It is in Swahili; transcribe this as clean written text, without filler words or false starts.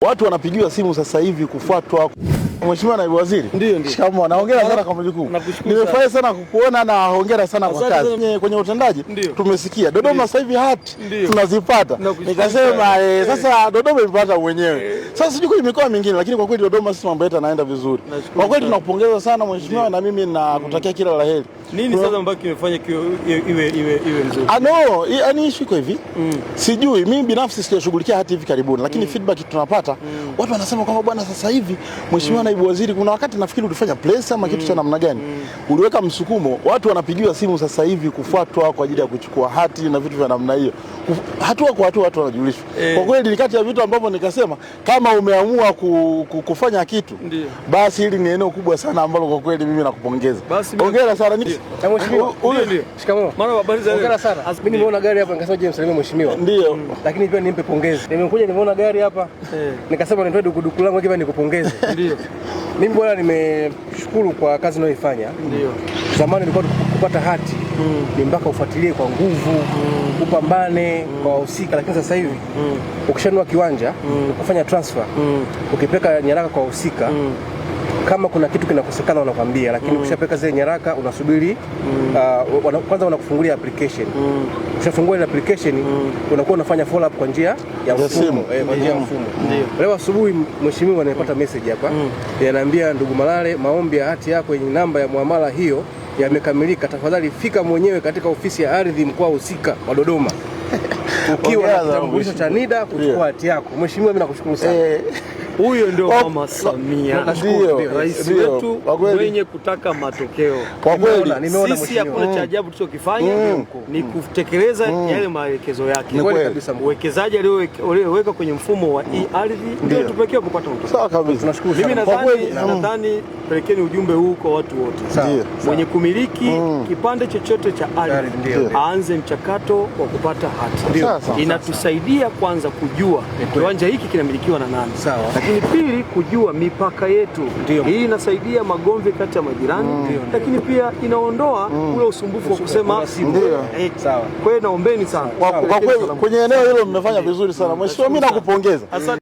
Watu wanapigiwa simu sasa hivi kufuatwa. Mheshimiwa Naibu Waziri. Ndio. Shikamoo, naongera sana kwa majukumu. Nimefurahi sana kukuona na hongera sana kwa kazi. Kwenye utendaji tumesikia Dodoma sasa hivi hati tunazipata. Nikasema sasa Dodoma imepata mwenyewe. Sasa sijui kwa mikoa mingine, lakini kwa kweli Dodoma sisi mambo yetu yanaenda vizuri. Kwa kweli tunakupongeza sana mheshimiwa, na mimi nakutakia kila la heri. Nini sasa ambako kimefanya iwe nzuri? No, yani issue iko hivi. Sijui mimi binafsi sijashughulikia hati hivi karibuni, lakini feedback tunapata watu wanasema kwamba bwana sasa hivi Mheshimiwa Naibu Waziri, kuna wakati nafikiri ulifanya press ama kitu cha namna gani, uliweka msukumo, watu wanapigiwa simu sasa hivi kufuatwa kwa ajili ya kuchukua hati na vitu vya namna hiyo, hatua kwa hatua watu wanajulishwa. Kwa kweli ni kati ya vitu ambavyo nikasema kama umeamua kufanya kitu, basi hili ni eneo kubwa sana ambalo kwa kweli mimi nakupongeza. Hongera sana. Mheshimiwa, ndio. Shikamoo. Mara habari za leo. Hongera sana. Mimi nimeona gari hapa nikasema je, msalimie mheshimiwa. Ndio. Lakini pia nimpe pongezi. Nimekuja nimeona gari hapa. Nikasema nitoe dukuduku langu kiba nikupongeze. Ndio. Mimi bwana nimeshukuru kwa kazi unayoifanya. Ndio. Zamani nilikuwa kupata hati ni mpaka ufuatilie kwa nguvu, upambane kwa wahusika, lakini sasa hivi ukishanunua kiwanja, ukifanya transfer, ukipeka nyaraka kwa wahusika, kama kuna kitu kinakosekana wanakuambia, lakini ukishapeka zile nyaraka unasubiri kwanza wanakufungulia application. Ukishafungua ile application unakuwa unafanya follow up kwa njia ya mfumo, kwa njia ya mfumo. Leo asubuhi mheshimiwa nimepata message hapa, yananiambia ndugu Malale, maombi ya hati yako yenye namba ya muamala hiyo yamekamilika. Tafadhali fika mwenyewe katika ofisi ya ardhi mkoa husika wa Dodoma ukiwa na kitambulisho cha NIDA kuchukua hati yako. Mheshimiwa, mimi nakushukuru sana. Huyo ndio Mama Samia, rais wetu mwenye kutaka matokeo. Kwa kweli sisi hakuna cha ajabu tulichokifanya, ni kutekeleza yale maelekezo yake. Uwekezaji alioweka kwenye mfumo wa ardhi ndio tupekee kupata matokeo. Sawa kabisa, tunashukuru sana. Mimi nadhani pelekeni ujumbe huu kwa watu wote. Mwenye kumiliki kipande chochote cha ardhi aanze mchakato wa kupata hati. Inatusaidia kwanza kujua kiwanja hiki kinamilikiwa na nani. Lakini pili, kujua mipaka yetu. Hii inasaidia magomvi kati ya majirani, lakini pia inaondoa ule usumbufu wa kusema sawa. Kwa hiyo naombeni sana. Kwa kweli kwenye eneo hilo mmefanya vizuri sana. Mheshimiwa, mimi nakupongeza.